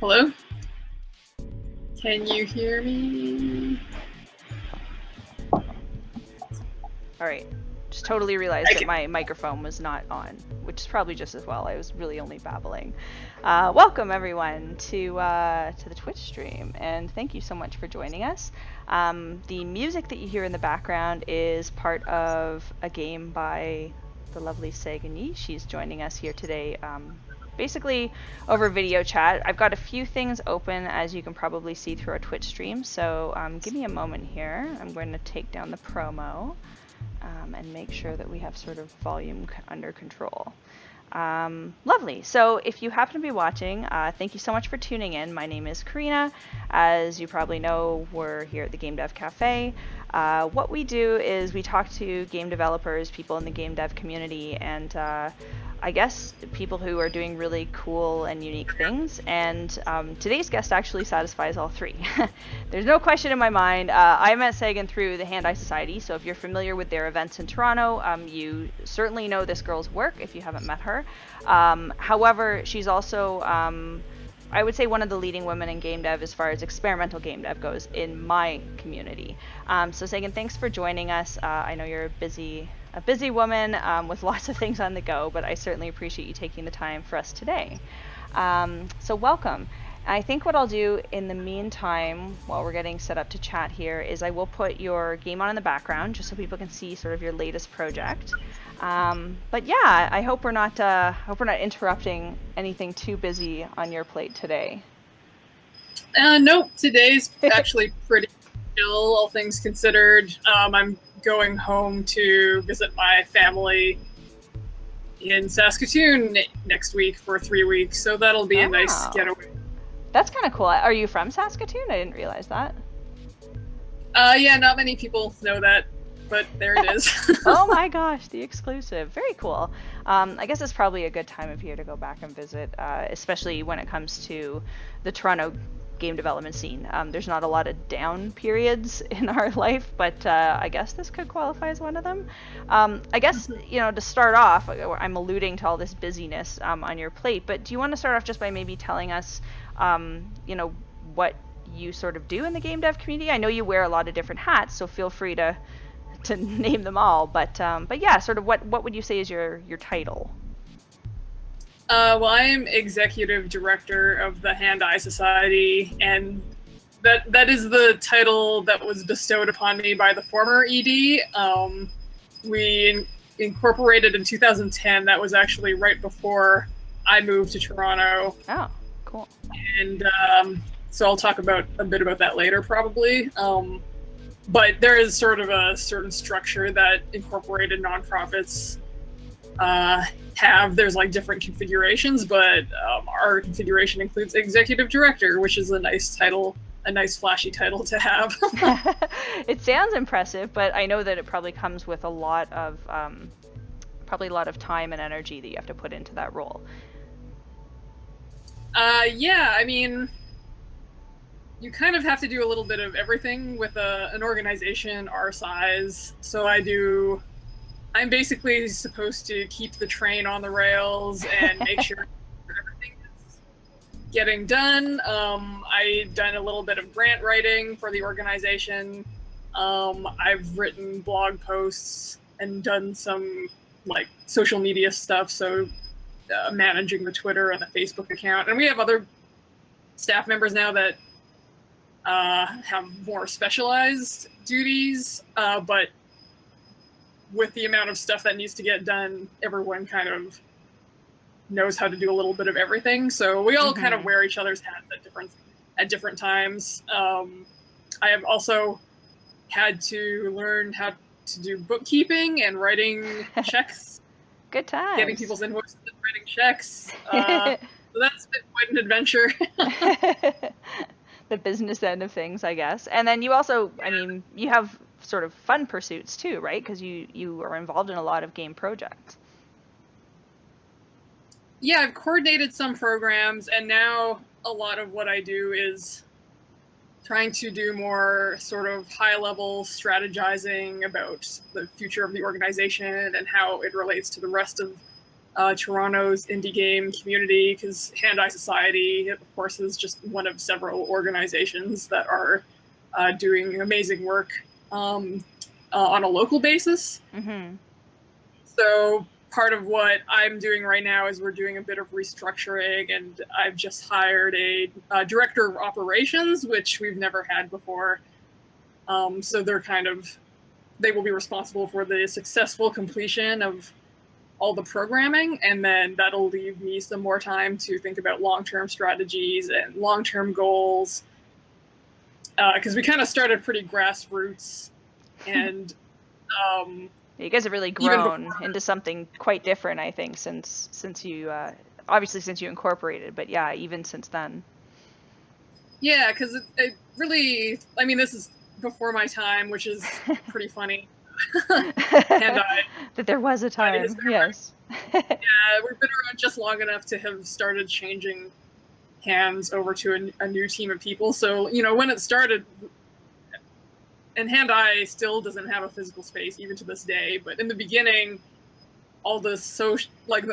Hello? Can you hear me? All right. Just totally realized I that can. my microphone was not on, which is probably just as well. I was really only babbling. Welcome everyone to the Twitch stream, and thank you so much for joining us. The music that you hear in the background is part of a game by the lovely Sagan Yee. She's joining us here today. Basically over video chat. I've got a few things open, as you can probably see through our Twitch stream, so give me a moment here. I'm going to take down the promo and make sure that we have sort of volume under control. Lovely. So if you happen to be watching, thank you so much for tuning in. My name is Karina. As you probably know, we're here at the Game Dev Cafe. What we do is we talk to game developers, people in the game dev community, and I guess people who are doing really cool and unique things. And today's guest actually satisfies all three. There's no question in my mind. I met Sagan through the Hand-Eye Society, so if you're familiar with their events in Toronto, you certainly know this girl's work if you haven't met her. However, she's also I would say one of the leading women in game dev as far as experimental game dev goes in my community. So Sagan, thanks for joining us. I know you're a busy woman with lots of things on the go, but I certainly appreciate you taking the time for us today. So welcome. I think what I'll do in the meantime, while we're getting set up to chat here, is I will put your game on in the background just so people can see sort of your latest project. But yeah, I hope we're not interrupting anything too busy on your plate today. Nope, today's actually pretty chill, all things considered. I'm going home to visit my family in Saskatoon next week for 3 weeks, so that'll be a nice getaway. That's kind of cool. Are you from Saskatoon? I didn't realize that. Yeah, not many people know that, but there it is. Oh my gosh, the exclusive. Very cool. I guess it's probably a good time of year to go back and visit, especially when it comes to the Toronto game development scene. There's not a lot of down periods in our life, but I guess this could qualify as one of them. I guess, to start off, I'm alluding to all this busyness on your plate, but do you want to start off just by maybe telling us, what you sort of do in the game dev community? I know you wear a lot of different hats, so feel free to name them all, but yeah, sort of what would you say is your title? Well, I am executive director of the Hand-Eye Society, and that is the title that was bestowed upon me by the former ED. We incorporated in 2010. That was actually right before I moved to Toronto. Oh, cool. And so I'll talk a bit about that later, probably. But there is sort of a certain structure that incorporated nonprofits have. There's like different configurations, but our configuration includes executive director, which is a nice title, a nice flashy title to have. It sounds impressive, but I know that it probably comes with a lot of time and energy that you have to put into that role. Yeah, I mean, you kind of have to do a little bit of everything with an organization our size. So I'm basically supposed to keep the train on the rails and make sure everything is getting done. I've done a little bit of grant writing for the organization. I've written blog posts and done some like social media stuff, so managing the Twitter and the Facebook account. And we have other staff members now that have more specialized duties, but with the amount of stuff that needs to get done, everyone kind of knows how to do a little bit of everything. So we all kind of wear each other's hats at different times. I have also had to learn how to do bookkeeping and writing checks. Good times. Getting people's invoices and writing checks. So that's been quite an adventure. The business end of things, I guess. And then you also, I mean, you have sort of fun pursuits too, right? Because you are involved in a lot of game projects. Yeah, I've coordinated some programs, and now a lot of what I do is trying to do more sort of high-level strategizing about the future of the organization and how it relates to the rest of Toronto's indie game community, because Hand-Eye Society, of course, is just one of several organizations that are doing amazing work on a local basis. Mm-hmm. So part of what I'm doing right now is we're doing a bit of restructuring, and I've just hired a director of operations, which we've never had before. So they will be responsible for the successful completion of all the programming, and then that'll leave me some more time to think about long-term strategies and long-term goals. Because we kind of started pretty grassroots, and you guys have really grown into something quite different, I think, since you obviously since you incorporated, but yeah, even since then. Yeah, because it really, I mean, this is before my time, which is pretty funny. That there was a time, yes. Yeah, we've been around just long enough to have started changing hands over to a new team of people. So, when it started, and Hand-Eye still doesn't have a physical space even to this day, but in the beginning, all the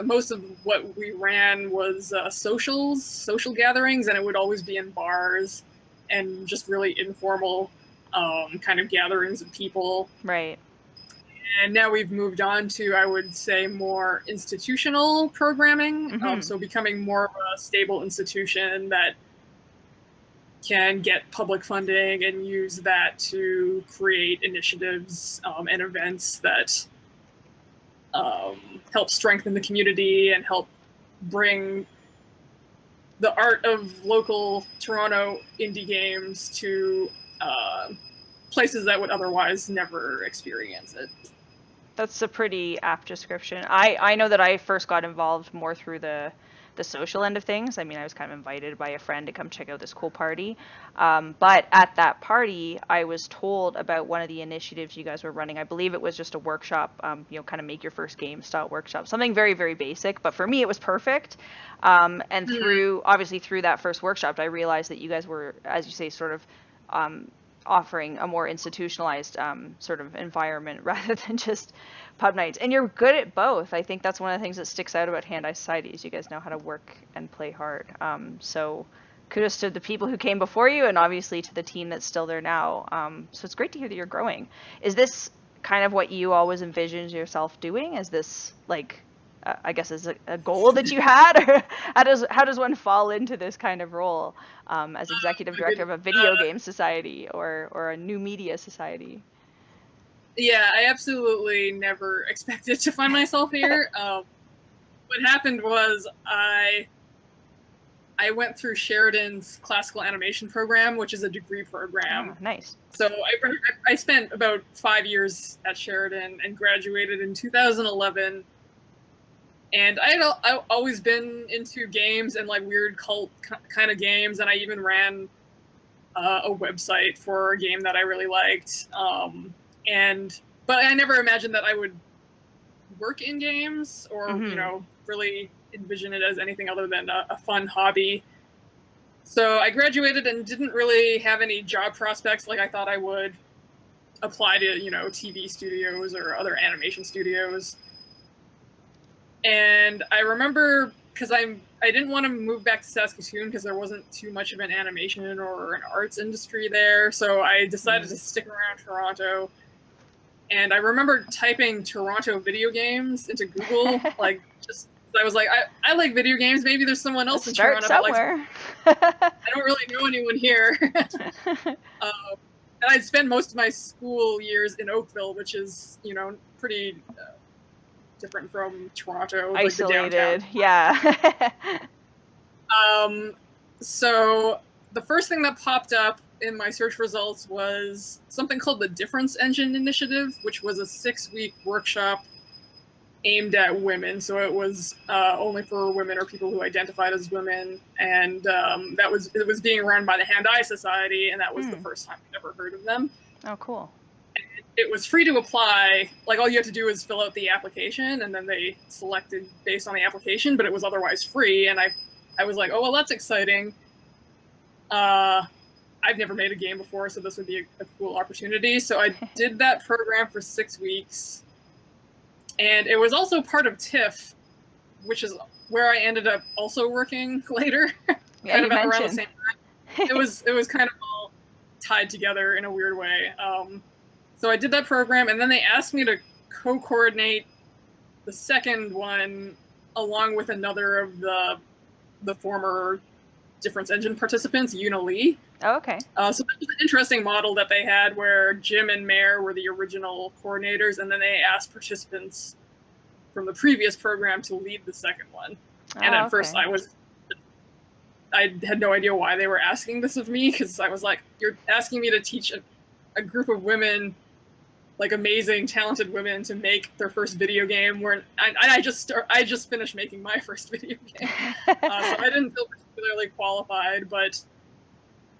most of what we ran was social gatherings, and it would always be in bars and just really informal kind of gatherings of people. Right. And now we've moved on to, I would say, more institutional programming. Mm-hmm. So becoming more of a stable institution that can get public funding and use that to create initiatives and events that help strengthen the community and help bring the art of local Toronto indie games to places that would otherwise never experience it. That's a pretty apt description. I know that I first got involved more through the social end of things. I mean, I was kind of invited by a friend to come check out this cool party. But at that party, I was told about one of the initiatives you guys were running. I believe it was just a workshop, kind of make your first game style workshop. Something very, very basic, but for me it was perfect. And through that first workshop, I realized that you guys were, as you say, sort of offering a more institutionalized sort of environment rather than just pub nights. And you're good at both. I think that's one of the things that sticks out about Hand-Eye Society is you guys know how to work and play hard. So kudos to the people who came before you and obviously to the team that's still there now. So it's great to hear that you're growing. Is this kind of what you always envisioned yourself doing? Is this like, I guess, is a goal that you had? Or how does one fall into this kind of role as executive director of a video game society or a new media society? Yeah, I absolutely never expected to find myself here. What happened was I went through Sheridan's classical animation program, which is a degree program. Oh, nice. So I spent about 5 years at Sheridan and graduated in 2011. And I've always been into games and like weird cult kind of games, and I even ran a website for a game that I really liked. But I never imagined that I would work in games or really envision it as anything other than a fun hobby. So I graduated and didn't really have any job prospects like I thought I would. Apply to TV studios or other animation studios. And I remember, because I didn't want to move back to Saskatoon because there wasn't too much of an animation or an arts industry there, so I decided to stick around Toronto. And I remember typing Toronto video games into Google, like I was like, I like video games. Maybe there's someone else in Toronto that likes. I don't really know anyone here. And I'd spent most of my school years in Oakville, which is pretty different from Toronto, isolated, like yeah. So the first thing that popped up in my search results was something called the Difference Engine Initiative, which was a 6-week workshop aimed at women. So it was only for women or people who identified as women, and it was being run by the Hand-Eye Society, and that was the first time I'd ever heard of them. Oh, cool. It was free to apply. Like, all you have to do is fill out the application, and then they selected based on the application, but it was otherwise free. And I was like, oh, well, that's exciting. I've never made a game before, so this would be a cool opportunity. So I did that program for 6 weeks. And it was also part of TIFF, which is where I ended up also working later. Yeah, Kind you of around the mentioned. same time. It was kind of all tied together in a weird way. So I did that program, and then they asked me to co-coordinate the second one along with another of the former Difference Engine participants, Una Lee. Oh, okay. So that was an interesting model that they had where Jim and Mare were the original coordinators, and then they asked participants from the previous program to lead the second one. And Oh, at first I had no idea why they were asking this of me, because I was like, you're asking me to teach a group of women, like amazing, talented women, to make their first video game. Where I just finished making my first video game, so I didn't feel particularly qualified. But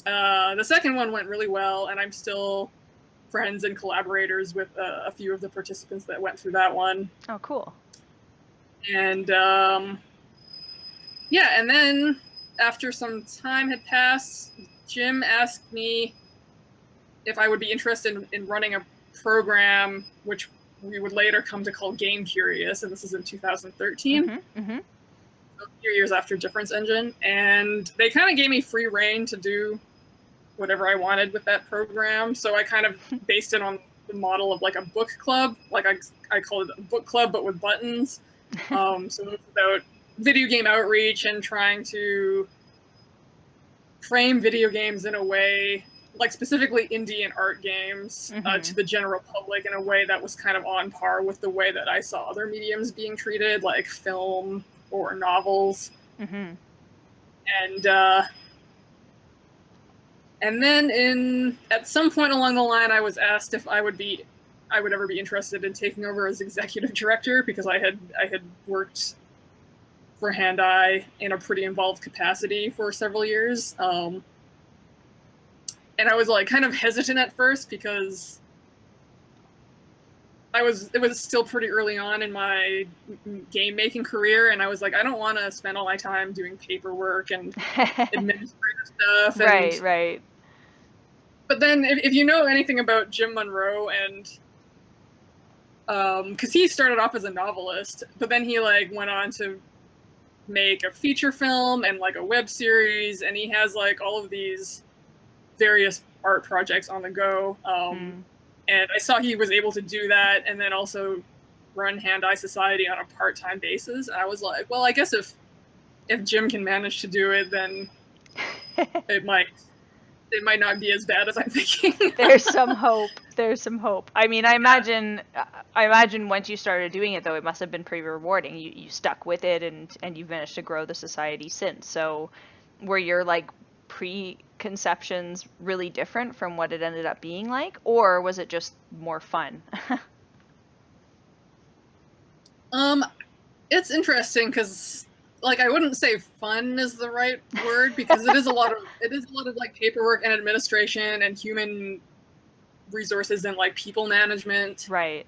the second one went really well, and I'm still friends and collaborators with a few of the participants that went through that one. Oh, cool. And yeah, and then after some time had passed, Jim asked me if I would be interested in running a program which we would later come to call Game Curious, and this is in 2013. Mm-hmm. So a few years after Difference Engine, and they kind of gave me free reign to do whatever I wanted with that program. So I kind of based it on the model of like a book club, like I call it a book club, but with buttons. So it was about video game outreach and trying to frame video games in a way, like specifically indie and art games, to the general public in a way that was kind of on par with the way that I saw other mediums being treated, like film or novels. And then at some point along the line, I was asked if I would ever be interested in taking over as executive director, because I had worked for Hand-Eye in a pretty involved capacity for several years. And I was like kind of hesitant at first, because it was still pretty early on in my game making career, and I was like, I don't want to spend all my time doing paperwork and administrative stuff. Right. But then if you know anything about Jim Monroe, and because he started off as a novelist, but then he like went on to make a feature film and like a web series, and he has like all of these various art projects on the go. And I saw he was able to do that and then also run Hand-Eye Society on a part-time basis. And I was like, well, I guess if Jim can manage to do it, then it might not be as bad as I'm thinking. There's some hope. I mean, I imagine once you started doing it, though, it must have been pretty rewarding. You stuck with it, and you've managed to grow the society since. So were your like preconceptions really different from what it ended up being like, or was it just more fun? It's interesting, because like I wouldn't say fun is the right word, because it is a lot of like paperwork and administration and human resources and like people management. Right.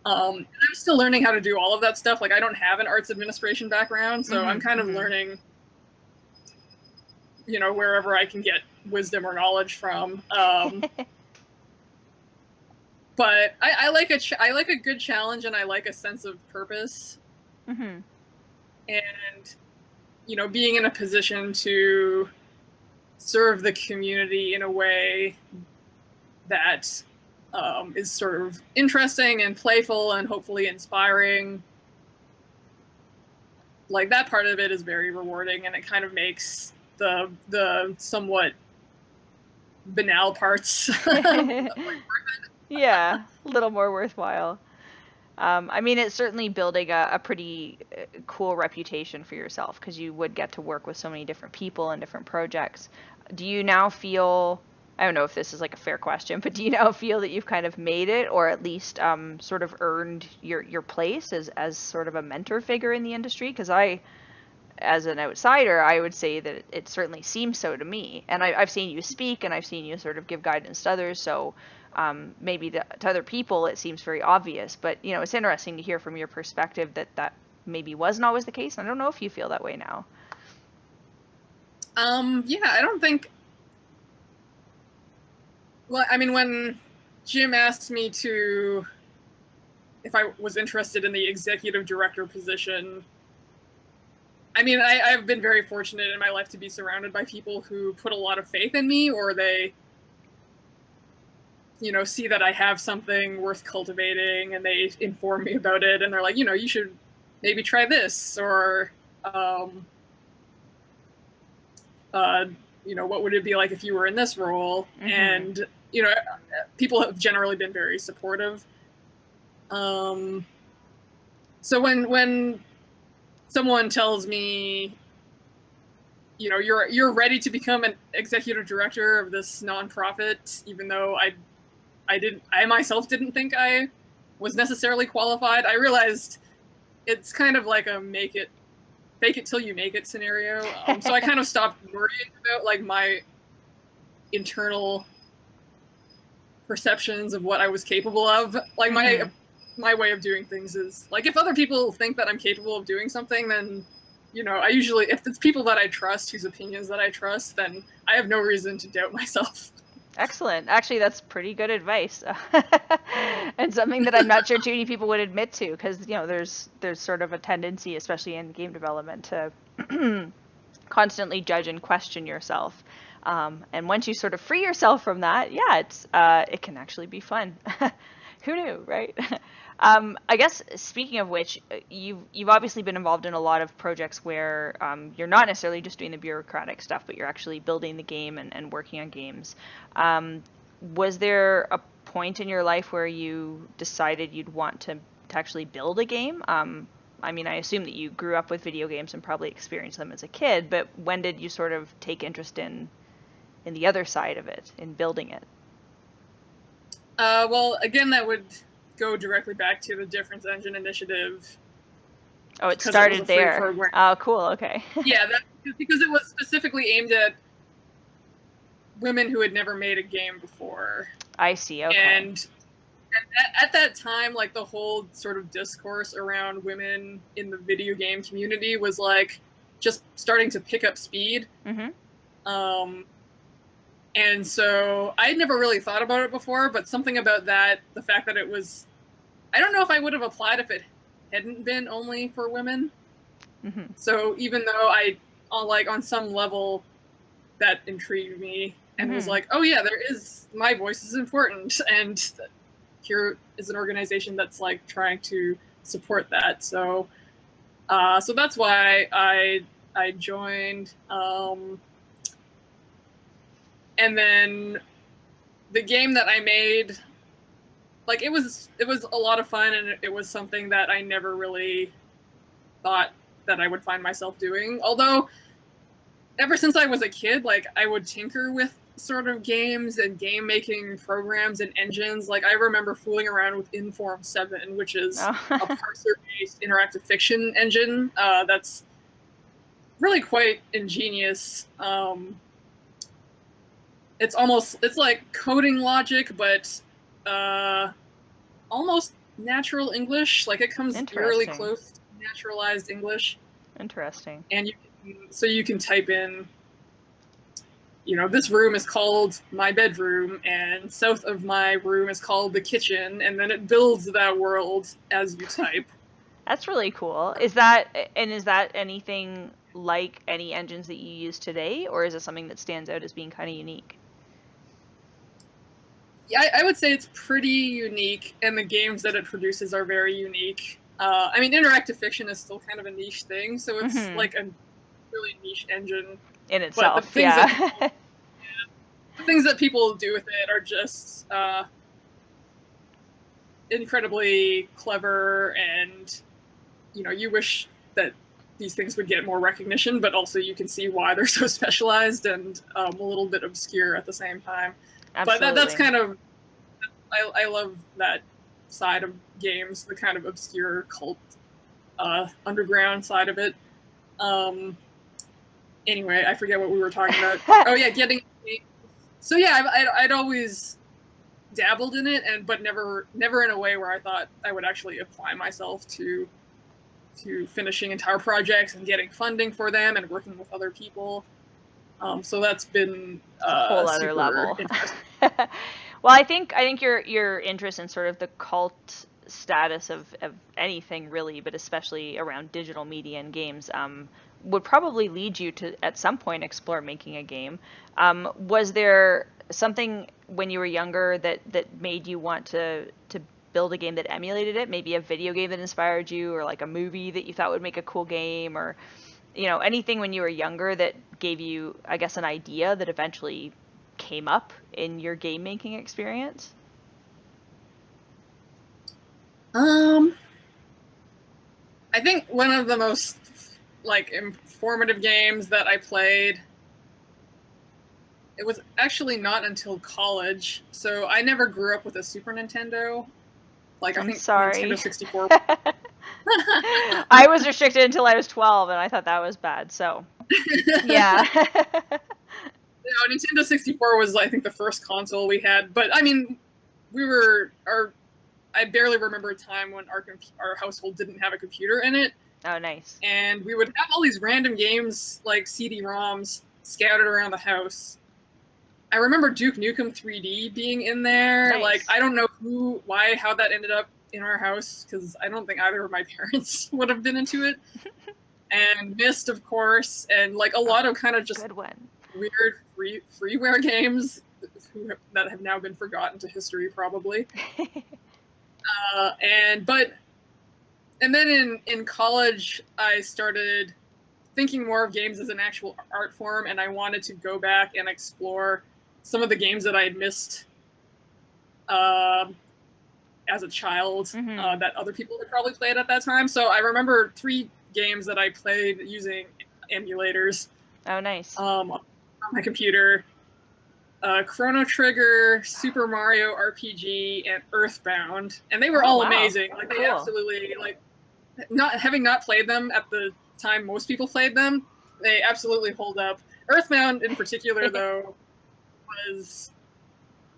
I'm still learning how to do all of that stuff. Like I don't have an arts administration background, so I'm kind of learning, you know, wherever I can get wisdom or knowledge from. But I like a good challenge, and I like a sense of purpose. And, you know, being in a position to serve the community in a way that is sort of interesting and playful and hopefully inspiring. Like that part of it is very rewarding, and it kind of makes the somewhat banal parts yeah, a little more worthwhile. I mean, it's certainly building a pretty cool reputation for yourself, because you would get to work with so many different people and different projects. Do you now feel, I don't know if this is like a fair question, but do you now feel that you've kind of made it, or at least sort of earned your place as sort of a mentor figure in the industry? Because as an outsider, I would say that it certainly seems so to me. And I've seen you speak, and I've seen you sort of give guidance to others, so maybe to other people it seems very obvious, but you know, it's interesting to hear from your perspective that maybe wasn't always the case. I don't know if you feel that way now. Yeah, I don't think, well, I mean, when Jim asked me if I was interested in the executive director position, I mean, I've been very fortunate in my life to be surrounded by people who put a lot of faith in me, or they, see that I have something worth cultivating, and they inform me about it, and they're like, you should maybe try this, or, uh, what would it be like if you were in this role? Mm-hmm. And, people have generally been very supportive. So when someone tells me, you're ready to become an executive director of this nonprofit, even though I myself didn't think I was necessarily qualified, I realized it's kind of like a fake it till you make it scenario. So I kind of stopped worrying about like my internal perceptions of what I was capable of. Like my way of doing things is like, if other people think that I'm capable of doing something, then I usually, if it's people that I trust, whose opinions that I trust, then I have no reason to doubt myself. Excellent. Actually, that's pretty good advice, and something that I'm not sure too many people would admit to, because there's sort of a tendency, especially in game development, to constantly judge and question yourself. And once you sort of free yourself from that, yeah, it can actually be fun. Who knew, right? I guess speaking of which, you've obviously been involved in a lot of projects where you're not necessarily just doing the bureaucratic stuff, but you're actually building the game and working on games. Was there a point in your life where you decided you'd want to actually build a game? I mean, I assume that you grew up with video games and probably experienced them as a kid, but when did you sort of take interest in the other side of it, in building it? Well, again, that would go directly back to the Difference Engine initiative. Oh, it started there. Oh, cool. Okay. Yeah, because it was specifically aimed at women who had never made a game before. I see. Okay. And at that time, like, the whole sort of discourse around women in the video game community was like just starting to pick up speed. Mm-hmm. And so I had never really thought about it before, but something about that, the fact that it was, I don't know if I would have applied if it hadn't been only for women. Mm-hmm. So even though on some level, that intrigued me and was like, oh yeah, my voice is important. And here is an organization that's like trying to support that. So that's why I joined. And then the game that I made, like, it was a lot of fun, and it was something that I never really thought that I would find myself doing. Although, ever since I was a kid, like, I would tinker with sort of games and game making programs and engines. Like, I remember fooling around with Inform 7, which is a parser-based interactive fiction engine that's really quite ingenious. It's like coding logic, but almost natural English. Like, it comes really close to naturalized English. Interesting. And you can type in, this room is called my bedroom, and south of my room is called the kitchen, and then it builds that world as you type. That's really cool. Is that anything like any engines that you use today, or is it something that stands out as being kind of unique? Yeah, I would say it's pretty unique, and the games that it produces are very unique. I mean, interactive fiction is still kind of a niche thing, so it's like a really niche engine in itself. But the things that people do with it are just incredibly clever, and you wish that these things would get more recognition, but also you can see why they're so specialized and a little bit obscure at the same time. Absolutely. But that's kind of, I love that side of games, the kind of obscure cult underground side of it. Anyway, I forget what we were talking about. Oh yeah, so yeah, I'd always dabbled in it, but never in a way where I thought I would actually apply myself to finishing entire projects and getting funding for them and working with other people. So that's been a whole other level. Well, I think your interest in sort of the cult status of anything really, but especially around digital media and games, would probably lead you to at some point explore making a game. Was there something when you were younger that made you want to build a game that emulated it? Maybe a video game that inspired you, or like a movie that you thought would make a cool game, or anything when you were younger that gave you, I guess, an idea that eventually came up in your game making experience? I think one of the most informative games that I played, it was actually not until college. So I never grew up with a Super Nintendo. I think sorry. Nintendo 64. I was restricted until I was 12, and I thought that was bad. So, yeah. Nintendo 64 was, I think, the first console we had. But I mean, I barely remember a time when our household didn't have a computer in it. Oh, nice. And we would have all these random games, like CD-ROMs, scattered around the house. I remember Duke Nukem 3D being in there. Nice. I don't know how that ended up in our house, because I don't think either of my parents would have been into it. And Myst, of course, and a lot of kind of just weird freeware games that have now been forgotten to history, probably. And then in college, I started thinking more of games as an actual art form, and I wanted to go back and explore some of the games that I had missed as a child, that other people had probably played at that time. So I remember 3 games that I played using emulators. Oh, nice. On my computer. Chrono Trigger, Super Mario RPG, and Earthbound, and they were all amazing. They cool. Absolutely, having not played them at the time most people played them, they absolutely hold up. Earthbound in particular, though, was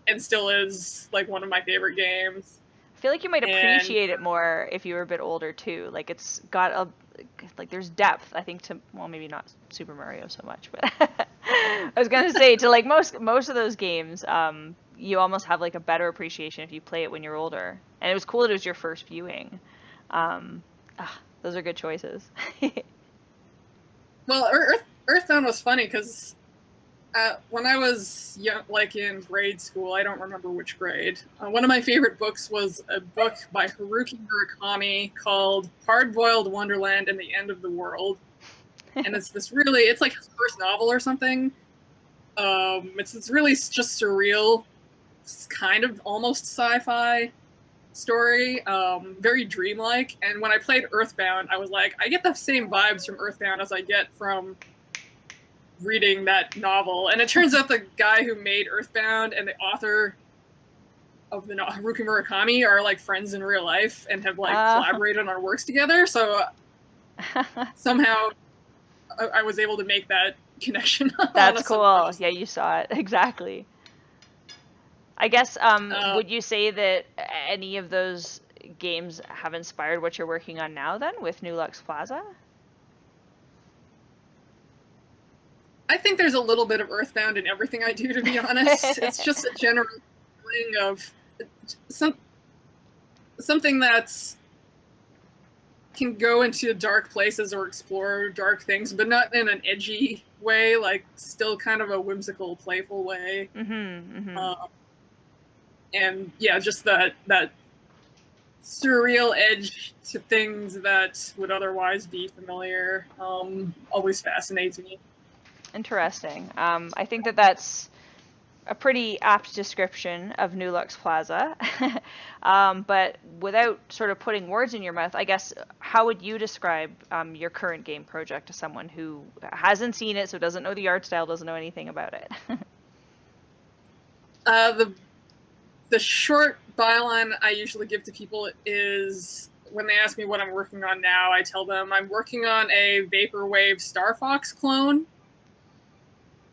and still is one of my favorite games. I feel like you might appreciate it more if you were a bit older too. It's got there's depth, I think, to, well, maybe not Super Mario so much, but I was gonna say to most of those games, you almost have a better appreciation if you play it when you're older. And it was cool that it was your first viewing. Those are good choices. Well, Earthbound was funny because when I was young, in grade school, I don't remember which grade, one of my favorite books was a book by Haruki Murakami called Hard-Boiled Wonderland and the End of the World. And it's his first novel or something. It's really just surreal. It's kind of almost sci-fi story, very dreamlike. And when I played Earthbound, I was I get the same vibes from Earthbound as I get from reading that novel. And it turns out the guy who made Earthbound and the author of the Haruki Murakami are friends in real life and have collaborated on our works together. So somehow I was able to make that connection. That's cool. Yeah, you saw it. Exactly. I guess, would you say that any of those games have inspired what you're working on now then with New Lux Plaza? I think there's a little bit of Earthbound in everything I do, to be honest. It's just a general feeling of something that's can go into dark places or explore dark things, but not in an edgy way, still kind of a whimsical, playful way. And yeah, just that surreal edge to things that would otherwise be familiar always fascinates me. Interesting. I think that's a pretty apt description of New Lux Plaza. But without sort of putting words in your mouth, I guess, how would you describe your current game project to someone who hasn't seen it, so doesn't know the art style, doesn't know anything about it? The short byline I usually give to people is, when they ask me what I'm working on now, I tell them I'm working on a Vaporwave Star Fox clone.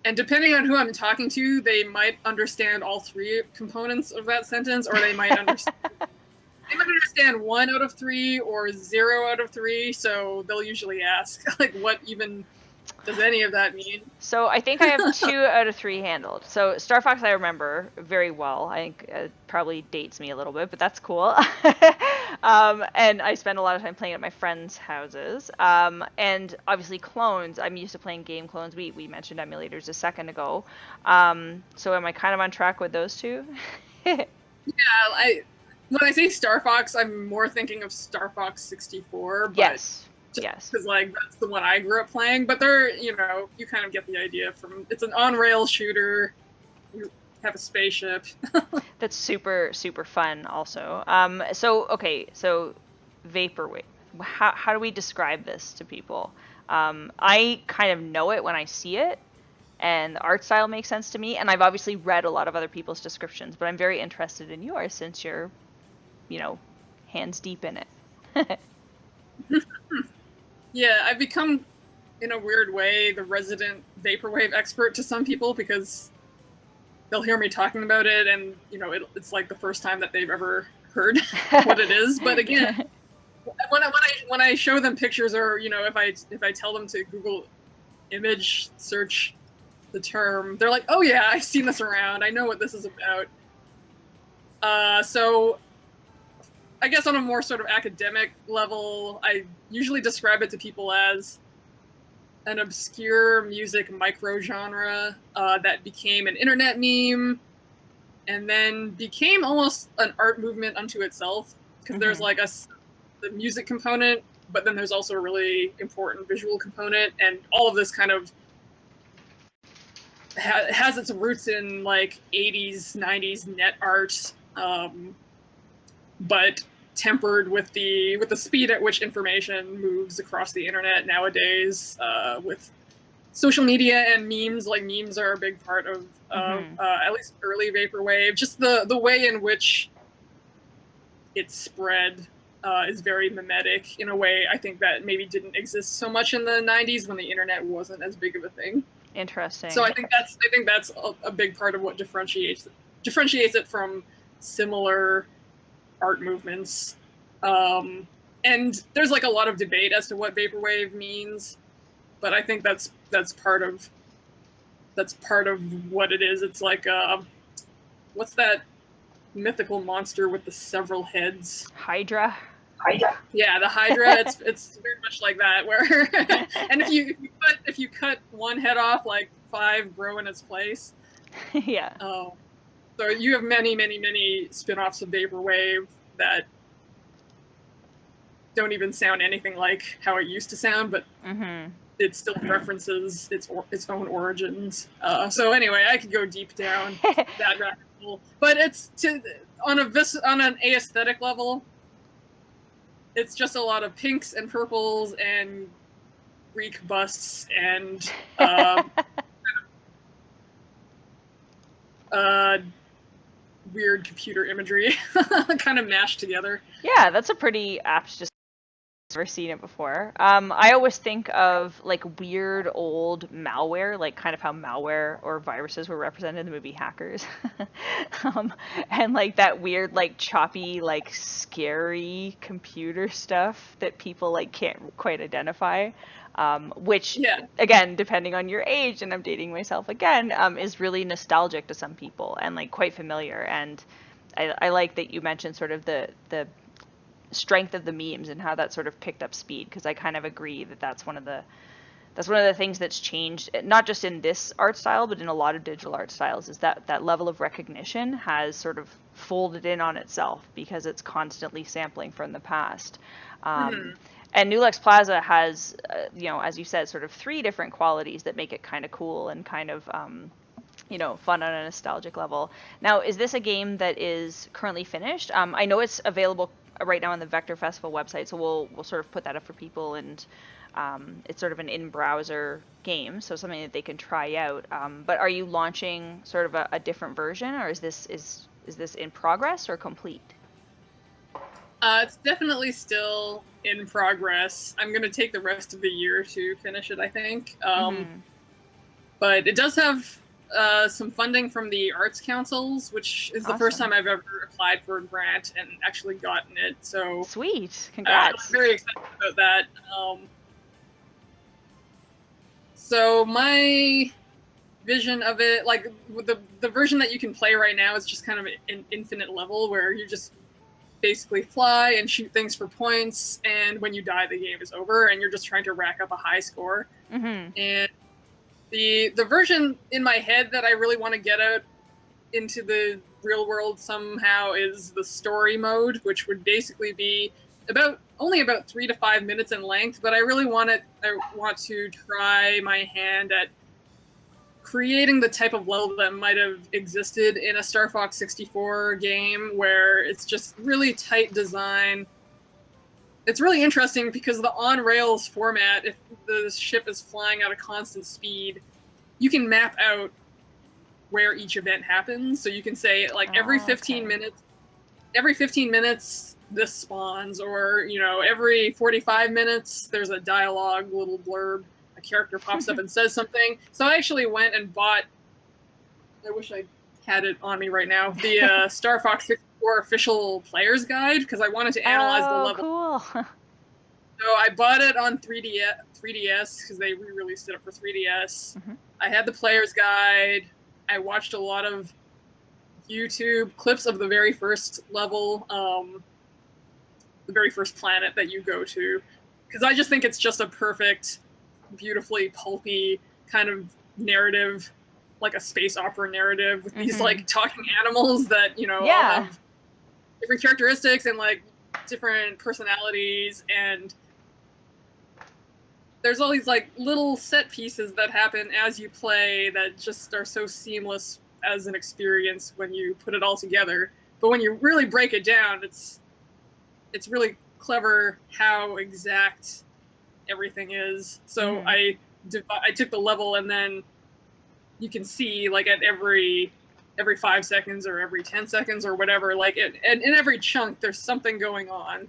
And depending on who I'm talking to, they might understand all 3 components of that sentence, or they might understand 1 out of 3 or 0 out of 3. So they'll usually ask, what even does any of that mean? So I think I have 2 out of 3 handled. So Star Fox I remember very well. I think it probably dates me a little bit, but that's cool. And I spend a lot of time playing at my friends' houses. And obviously clones. I'm used to playing game clones. We mentioned emulators a second ago. So am I kind of on track with those 2? I when I say Star Fox, I'm more thinking of Star Fox 64, but Yes. just Yes. because like that's the one I grew up playing. But they're, you know, you kind of get the idea from it's an on-rail shooter. You have a spaceship. That's super super fun also. So okay, so vaporwave. How do we describe this to people? I kind of know it when I see it, and the art style makes sense to me. And I've obviously read a lot of other people's descriptions, but I'm very interested in yours since you're, you know, hands deep in it. Yeah, I've become, in a weird way, the resident vaporwave expert to some people because they'll hear me talking about it, and you know, it's like the first time that they've ever heard what it is. But again, when I show them pictures, or you know, if I tell them to Google image search the term, they're like, "Oh yeah, I've seen this around. I know what this is about." So I guess on a more sort of academic level, I usually describe it to people as an obscure music microgenre that became an internet meme and then became almost an art movement unto itself because there's like the music component, but then there's also a really important visual component, and all of this kind of has its roots in like 80s 90s net art, but tempered with the speed at which information moves across the internet nowadays, with social media and memes. Like memes are a big part of at least early vaporwave. Just the way in which it's spread is very mimetic in a way I think that maybe didn't exist so much in the 90s when the internet wasn't as big of a thing. Interesting. So I think that's a big part of what differentiates it from similar art movements. And there's like a lot of debate as to what vaporwave means, but I think that's part of what it is. It's like what's that mythical monster with the several heads? Hydra. Yeah, the Hydra. It's very much like that. Where and if you cut one head off, like 5 grow in its place. Yeah. So you have many spin-offs of vaporwave that don't even sound anything like how it used to sound, but it still references its own origins. So anyway, I could go deep down that rabbit hole, but it's on an aesthetic level. It's just a lot of pinks and purples and Greek busts and weird computer imagery kind of mashed together. Yeah, that's a pretty apt just never seen it before. I always think of like weird old malware, like kind of how malware or viruses were represented in the movie Hackers. And like that weird, like choppy, like scary computer stuff that people like can't quite identify. Which, again, depending on your age, and I'm dating myself again, is really nostalgic to some people and like quite familiar. And I like that you mentioned sort of the strength of the memes and how that sort of picked up speed, because I kind of agree that that's one of the things that's changed, not just in this art style, but in a lot of digital art styles, is that level of recognition has sort of folded in on itself because it's constantly sampling from the past. And New Lex Plaza has, as you said, sort of 3 different qualities that make it kind of cool and kind of, fun on a nostalgic level. Now, is this a game that is currently finished? I know it's available right now on the Vector Festival website, so we'll sort of put that up for people, and it's sort of an in-browser game, so something that they can try out. But are you launching sort of a different version, or is this in progress or complete? It's definitely still in progress. I'm going to take the rest of the year to finish it, I think. But it does have some funding from the arts councils, which is the first time I've ever applied for a grant and actually gotten it. So sweet, congrats! I'm very excited about that. So my vision of it, like the version that you can play right now, is just kind of an infinite level where you just basically fly and shoot things for points, and when you die, the game is over, and you're just trying to rack up a high score. Mm-hmm. And the version in my head that I really want to get out into the real world somehow is the story mode, which would basically be only about 3 to 5 minutes in length, but I really want to try my hand at creating the type of level that might have existed in a Star Fox 64 game, where it's just really tight design. It's really interesting because the on-rails format, if the ship is flying at a constant speed, you can map out where each event happens. So you can say, like, every 15 minutes this spawns, or every 45 minutes there's a dialogue little blurb, a character pops up and says something. So I actually went and bought, I wish I had it on me right now, the Star Fox 64 official player's guide, because I wanted to analyze the level. Cool. So I bought it on 3DS because they re-released it for 3DS. Mm-hmm. I had the player's guide. I watched a lot of YouTube clips of the very first level, the very first planet that you go to, because I just think it's just a perfect, beautifully pulpy kind of narrative, like a space opera narrative with these like talking animals that all have different characteristics and like different personalities, and there's all these like little set pieces that happen as you play that just are so seamless as an experience when you put it all together. But when you really break it down, it's really clever how exact everything is. So I took the level, and then you can see like at every 5 seconds or every 10 seconds or whatever, like and in every chunk there's something going on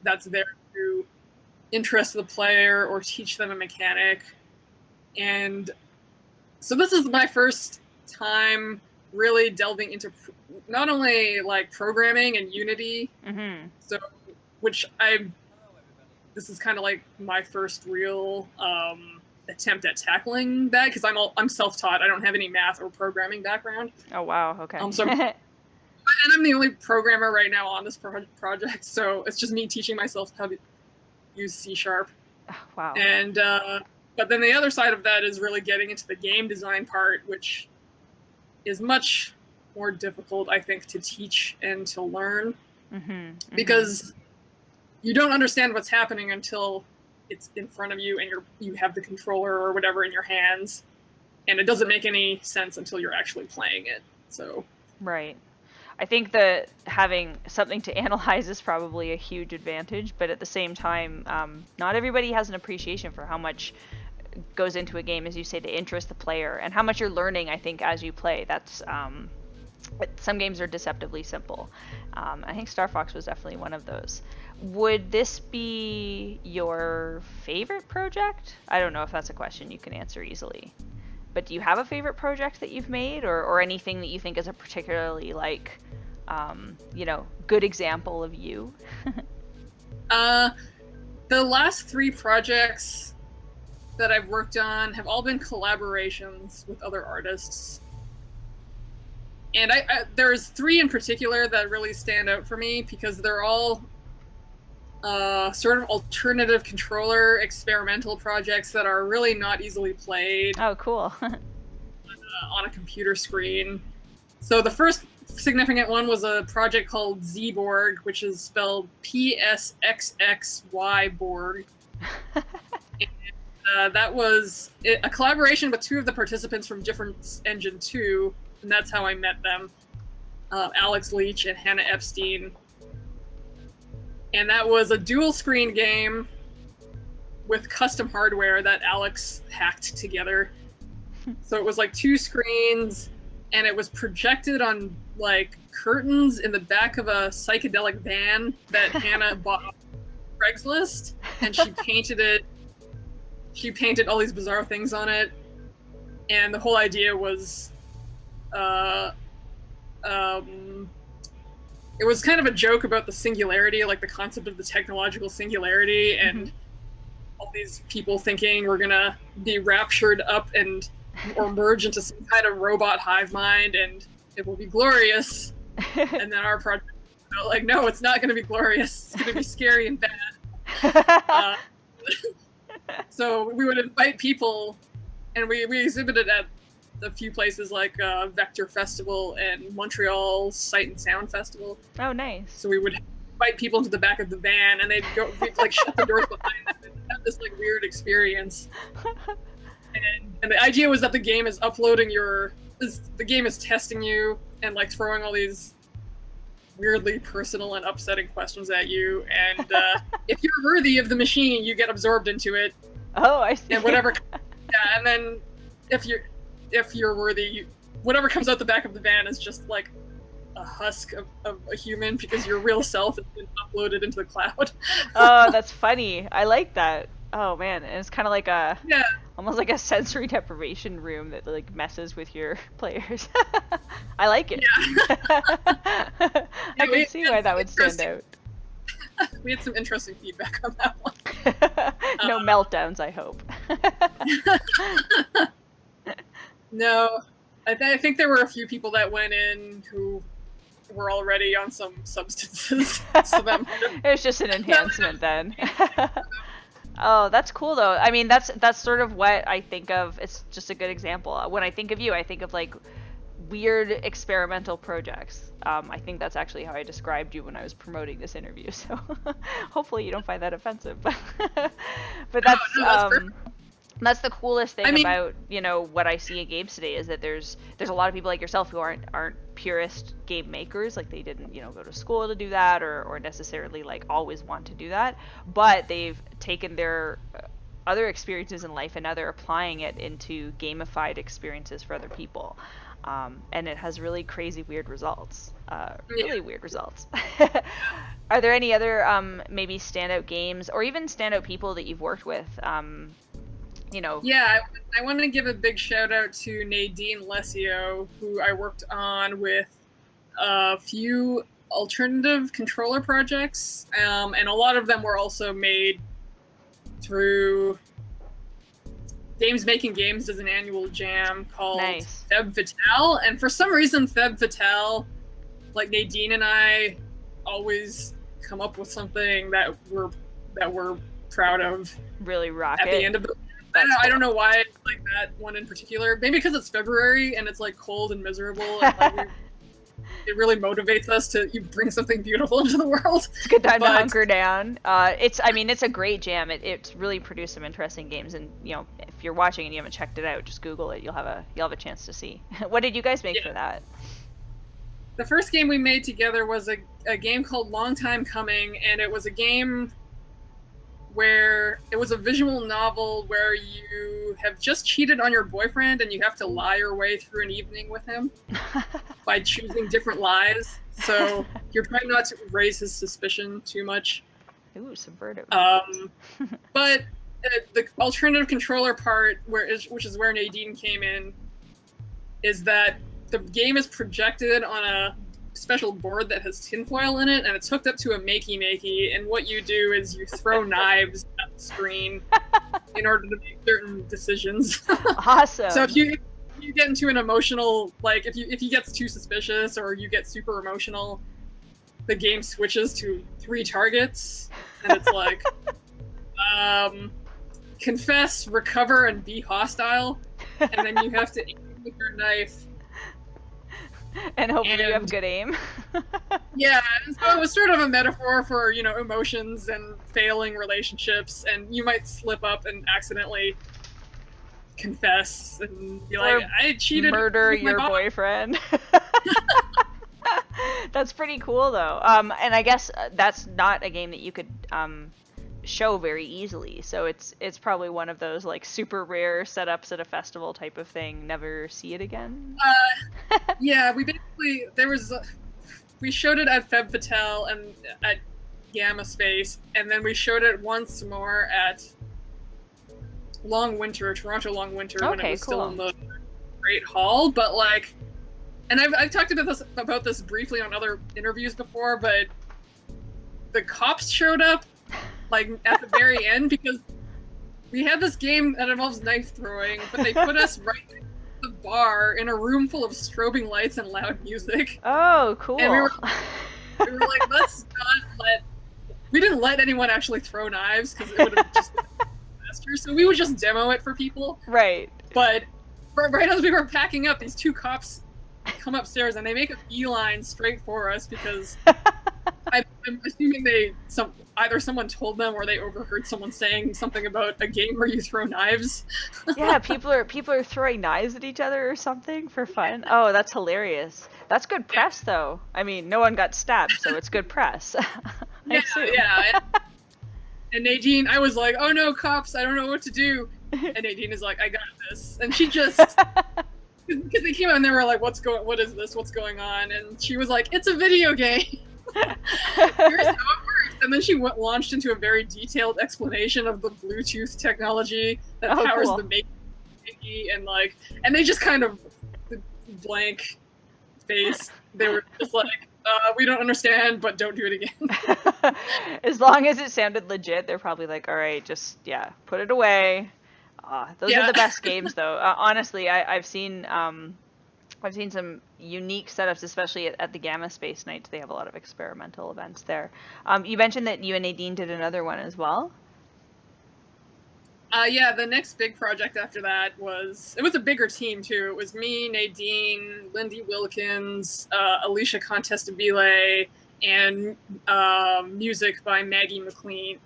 that's there to interest the player or teach them a mechanic. And so this is my first time really delving into not only like programming and Unity, so this is kind of like my first real attempt at tackling that, because I'm self-taught. I don't have any math or programming background. Oh wow, okay. And I'm the only programmer right now on this project, so it's just me teaching myself how to use C#. Oh, wow. And but then the other side of that is really getting into the game design part, which is much more difficult, I think, to teach and to learn, because you don't understand what's happening until it's in front of you and you have the controller or whatever in your hands, and it doesn't make any sense until you're actually playing it. So right. I think that having something to analyze is probably a huge advantage, but at the same time, not everybody has an appreciation for how much goes into a game, as you say, to interest the player, and how much you're learning, I think, as you play. That's some games are deceptively simple. I think Star Fox was definitely one of those. Would this be your favorite project? I don't know if that's a question you can answer easily. But do you have a favorite project that you've made, or anything that you think is a particularly like, good example of you? The last 3 projects that I've worked on have all been collaborations with other artists. And there's 3 in particular that really stand out for me because they're all sort of alternative controller experimental projects that are really not easily played. Oh, cool. On a computer screen. So the first significant one was a project called Z-Borg, which is spelled PSXXY Borg. And that was a collaboration with 2 of the participants from Difference Engine 2, and that's how I met them, Alex Leach and Hannah Epstein. And that was a dual-screen game with custom hardware that Alex hacked together. So it was like 2 screens, and it was projected on like curtains in the back of a psychedelic van that Hannah bought on Craigslist, and she painted it. She painted all these bizarre things on it, and the whole idea was, it was kind of a joke about the singularity, like the concept of the technological singularity, and all these people thinking we're gonna be raptured up and or merge into some kind of robot hive mind, and it will be glorious. And then our project, like, no, it's not gonna be glorious. It's gonna be scary and bad. So we would invite people, and we exhibited at a few places like Vector Festival and Montreal Sight and Sound Festival. Oh, nice. So we would invite people into the back of the van, and we'd like shut the doors behind them and have this like weird experience. And the idea was that the game is uploading the game is testing you and like throwing all these weirdly personal and upsetting questions at you, and if you're worthy of the machine, you get absorbed into it. Oh, I see. And whatever, yeah, and then if you're worthy, whatever comes out the back of the van is just like a husk of a human, because your real self has been uploaded into the cloud. Oh, that's funny. I like that. Oh man, and it's kind of like almost like a sensory deprivation room that like messes with your players. I like it. Yeah. I can see why that would stand out. We had some interesting feedback on that one. No meltdowns, I hope. No, I think there were a few people that went in who were already on some substances. So it was just an enhancement then. Oh, that's cool though. I mean, that's sort of what I think of. It's just a good example. When I think of you, I think of like weird experimental projects. I think that's actually how I described you when I was promoting this interview. So hopefully you don't find that offensive. But that's the coolest thing about, you know, what I see in games today is that there's a lot of people like yourself who aren't purist game makers. Like they didn't, you know, go to school to do that or necessarily like always want to do that, but they've taken their other experiences in life and now they're applying it into gamified experiences for other people. And it has really crazy weird results. Weird results. Are there any other maybe standout games or even standout people that you've worked with? You know. Yeah, I want to give a big shout out to Nadine Lesio, who I worked on with a few alternative controller projects, and a lot of them were also made through Games Making Games does an annual jam called Feb Fatale, and for some reason Feb Fatale, like Nadine and I always come up with something that we're proud of. Really rock at it. The end of the I don't know why it's like that one in particular. Maybe because it's February and it's like cold and miserable. And, like, it really motivates us to bring something beautiful into the world. It's a good time to hunker down. It's a great jam. It's really produced some interesting games. And you know, if you're watching and you haven't checked it out, just Google it. You'll have a chance to see. What did you guys make for that? The first game we made together was a game called Long Time Coming, and it was a game where it was a visual novel where you have just cheated on your boyfriend and you have to lie your way through an evening with him by choosing different lies. So you're trying not to raise his suspicion too much. Ooh, subvertive. But the alternative controller part, which is where Nadine came in, is that the game is projected on a special board that has tinfoil in it, and it's hooked up to a makey, and what you do is you throw knives at the screen in order to make certain decisions. Awesome. So if you get into an emotional, like if he gets too suspicious or you get super emotional, the game switches to 3 targets, and it's like confess, recover, and be hostile, and then you have to aim with your knife. And hopefully you have good aim. Yeah, so it was sort of a metaphor for, you know, emotions and failing relationships, and you might slip up and accidentally confess and be like, I cheated. Murder your boyfriend. That's pretty cool though. And I guess that's not a game that you could show very easily, so it's probably one of those like super rare setups at a festival type of thing. Never see it again. Yeah, we showed it at Feb Fatale and at Gamma Space, and then we showed it once more at Toronto Long Winter, when it was still in the Great Hall. But like, and I've talked about this briefly on other interviews before, but the cops showed up like at the very end because we had this game that involves knife throwing, but they put us right next to the bar in a room full of strobing lights and loud music. Oh, cool. And we were like, let's not let. We didn't let anyone actually throw knives because it would have just been a disaster. So we would just demo it for people. Right. But right as we were packing up, these two cops come upstairs and they make a beeline straight for us because I'm assuming either someone told them or they overheard someone saying something about a game where you throw knives. Yeah, people are throwing knives at each other or something for fun. Oh, that's hilarious. That's good press, though. I mean, no one got stabbed, so it's good press. Yeah. And Nadine, I was like, oh no, cops, I don't know what to do. And Nadine is like, I got this. And she just, because they came out and they were like, what is this? What's going on? And she was like, it's a video game. Here's how it works. And then she launched into a very detailed explanation of the Bluetooth technology that powers the make and they just kind of blank face. They were just like, we don't understand, but don't do it again. As long as it sounded legit, they're probably like, all right, just put it away. Those are the best games, though. Honestly, I've seen some unique setups, especially at the Gamma Space Nights. They have a lot of experimental events there. You mentioned that you and Nadine did another one as well. Yeah, the next big project after that was a bigger team too. It was me, Nadine, Lindy Wilkins, Alicia Contestabile, and music by Maggie McLean,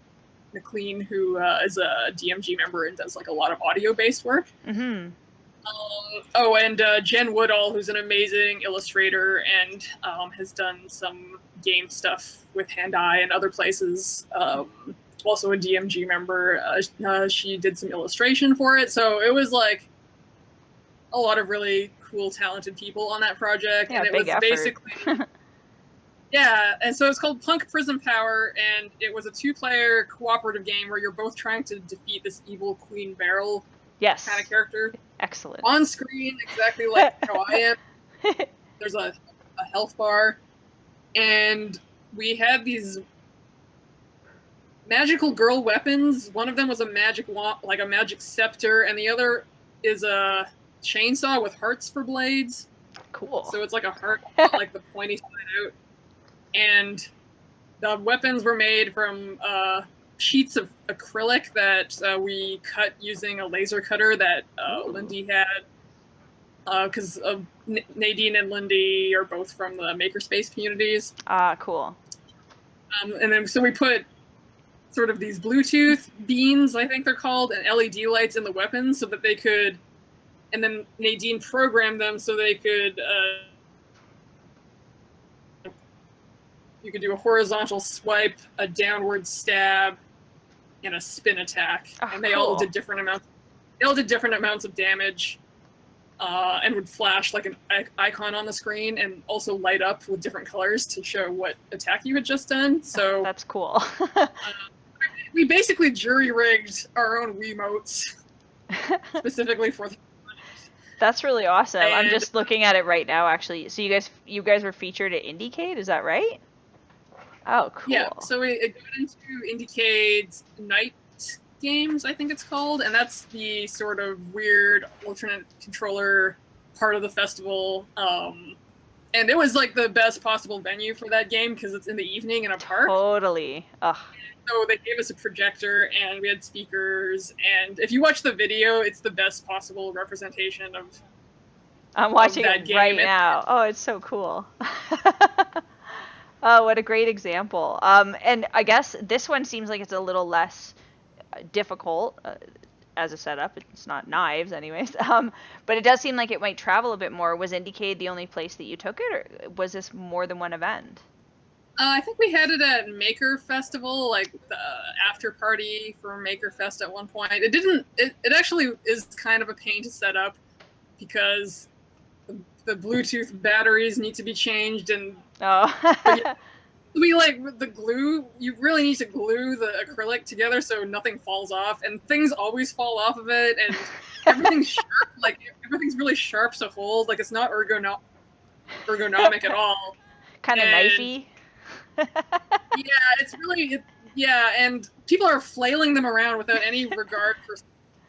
who is a DMG member and does like a lot of audio-based work. Mm-hmm. And Jen Woodall, who's an amazing illustrator and has done some game stuff with Hand-Eye and other places. Also a DMG member. She did some illustration for it. So it was like a lot of really cool, talented people on that project. Yeah, and it big was effort. basically... Yeah, and so it's called Punk Prison Power, and it was a 2-player cooperative game where you're both trying to defeat this evil Queen Beryl kind of character. Excellent. On screen, exactly like how I am. There's a health bar, and we had these magical girl weapons. One of them was a magic like a magic scepter, and the other is a chainsaw with hearts for blades. Cool. So it's like a heart, like the pointy side out. And the weapons were made from sheets of acrylic that we cut using a laser cutter that Lindy had. Because Nadine and Lindy are both from the makerspace communities. Cool. And then so we put sort of these Bluetooth beans, I think they're called, and LED lights in the weapons so that they could, and then Nadine programmed them so they could, you could do a horizontal swipe, a downward stab, and a spin attack. And they all did different amounts. They all did different amounts of damage, and would flash like an icon on the screen, and also light up with different colors to show what attack you had just done. So that's cool. We basically jury-rigged our own Wiimotes specifically for the That's really awesome. And I'm just looking at it right now, actually. So you guys were featured at IndieCade, is that right? Oh, cool. Yeah, so it got into IndieCade's Night Games, I think it's called, and that's the sort of weird alternate controller part of the festival. And it was like the best possible venue for that game because it's in the evening in a park. Totally. Ugh. So they gave us a projector and we had speakers, and if you watch the video, it's the best possible representation of I'm watching that it game. right now. Oh, it's so cool. Oh, what a great example. And I guess this one seems like it's a little less difficult as a setup. It's not knives anyways. But it does seem like it might travel a bit more. Was IndieCade the only place that you took it, or was this more than one event? I think we had it at Maker Festival, like the after party for Maker Fest at one point. It actually is kind of a pain to set up because the Bluetooth batteries need to be changed, and we like the glue. You really need to glue the acrylic together so nothing falls off, and things always fall off of it, and everything's sharp. Like everything's really sharp to hold. Like it's not ergonomic at all. Kind of knifey. Yeah, it's really Yeah, and people are flailing them around without any regard for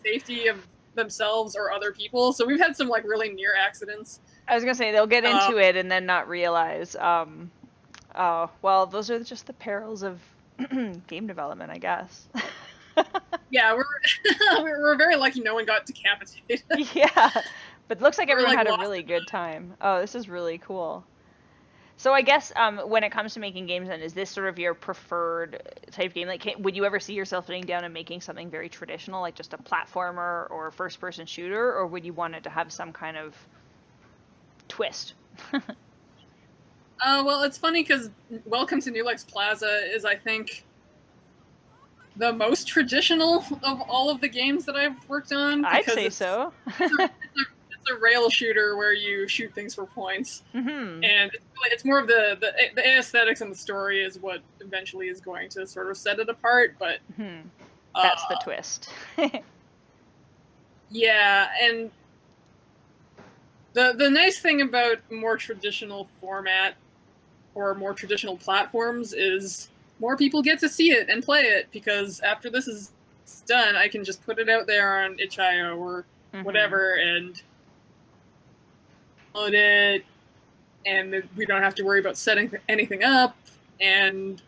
safety of themselves or other people. So we've had some like really near accidents. I was gonna say they'll get Um, into it and then not realize. Oh, well, those are just the perils of game development, I guess. yeah, we're we're very lucky no one got decapitated. Yeah, but looks like We're everyone like had a lost. really good time. Oh, this is really cool. So I guess when it comes to making games, then is this sort of your preferred type of game? Like, would you ever see yourself sitting down and making something very traditional, like just a platformer or a first-person shooter, or would you want it to have some kind of twist? Well, it's funny because Welcome to New Lex Plaza is, I think, the most traditional of all of the games that I've worked on I'd because say so. it's a rail shooter where you shoot things for points, Hmm. and it's more of the aesthetics and the story is what eventually is going to sort of set it apart. But Hmm. That's the uh, twist. yeah, and the nice thing about more traditional format or more traditional platforms is more people get to see it and play it because after this is done, I can just put it out there on itch.io or Hmm. whatever and load it, and we don't have to worry about setting anything up. And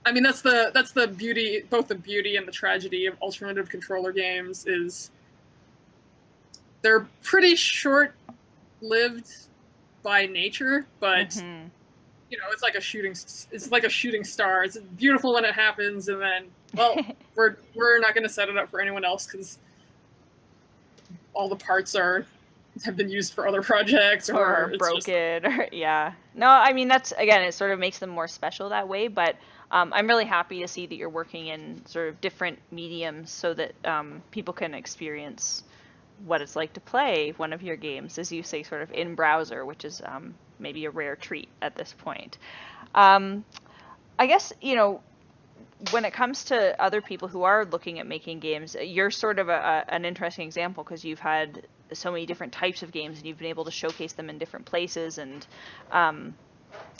I mean, that's the beauty, both the beauty and the tragedy of alternative controller games is they're pretty short-lived by nature, but Hmm. it's like a shooting star. It's beautiful when it happens, and then we're not going to set it up for anyone else because all the parts are have been used for other projects, Or or it's just broken, or yeah. No, I mean that's again, it sort of makes them more special that way. But I'm really happy to see that you're working in sort of different mediums so that people can experience what it's like to play one of your games, as you say, sort of in browser, which is maybe a rare treat at this point. Um, I guess, when it comes to other people who are looking at making games, you're sort of an interesting example because you've had so many different types of games and you've been able to showcase them in different places and um,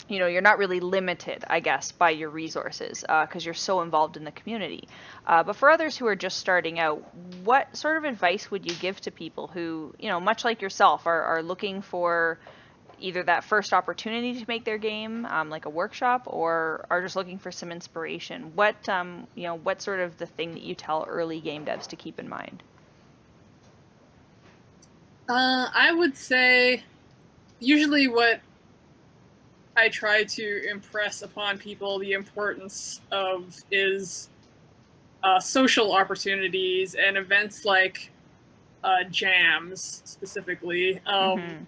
you're not really limited, I guess, by your resources because you're so involved in the community. But for others who are just starting out, what sort of advice would you give to people who, much like yourself, are looking for either that first opportunity to make their game, like a workshop, or are just looking for some inspiration? What sort of the thing that you tell early game devs to keep in mind? I would say usually what I try to impress upon people the importance of is social opportunities and events like jams specifically. Mm-hmm.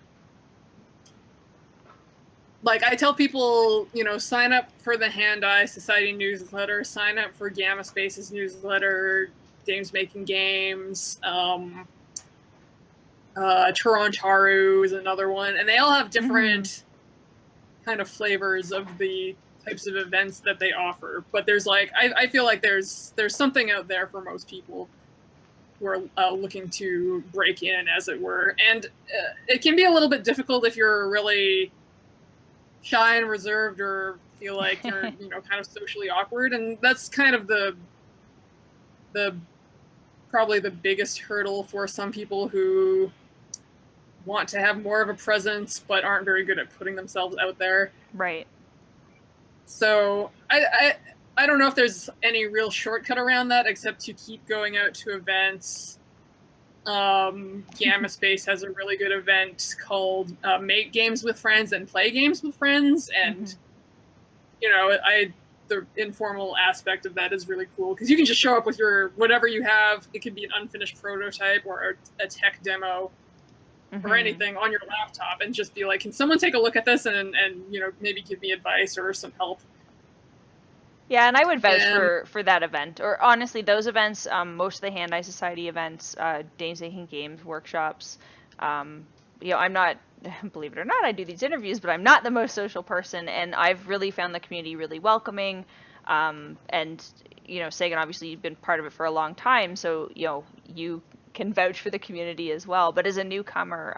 Like I tell people, sign up for the Hand Eye Society newsletter, sign up for Gamma Spaces newsletter, Games Making Games, Torontaru is another one, and they all have Mm-hmm. different kind of flavors of the types of events that they offer. But there's like, I feel like there's something out there for most people who are looking to break in, as it were, and it can be a little bit difficult if you're really shy and reserved or feel like you're kind of socially awkward, and that's kind of the probably the biggest hurdle for some people who want to have more of a presence but aren't very good at putting themselves out there. Right. So I don't know if there's any real shortcut around that except to keep going out to events. Gamma Space has a really good event called Make Games with Friends and Play Games with Friends, Mm-hmm. and I the informal aspect of that is really cool because you can just show up with your whatever you have. It could be an unfinished prototype or a tech demo or Mm-hmm. anything on your laptop, and just be like, "Can someone take a look at this and maybe give me advice or some help?" Yeah, and I would vouch And for that event, or honestly, those events, most of the Hand Eye Society events, Dames Making Games workshops. Um, I'm not, believe it or not, I do these interviews, but I'm not the most social person, and I've really found the community really welcoming. And Sagan, obviously, you've been part of it for a long time, so you can vouch for the community as well. But as a newcomer,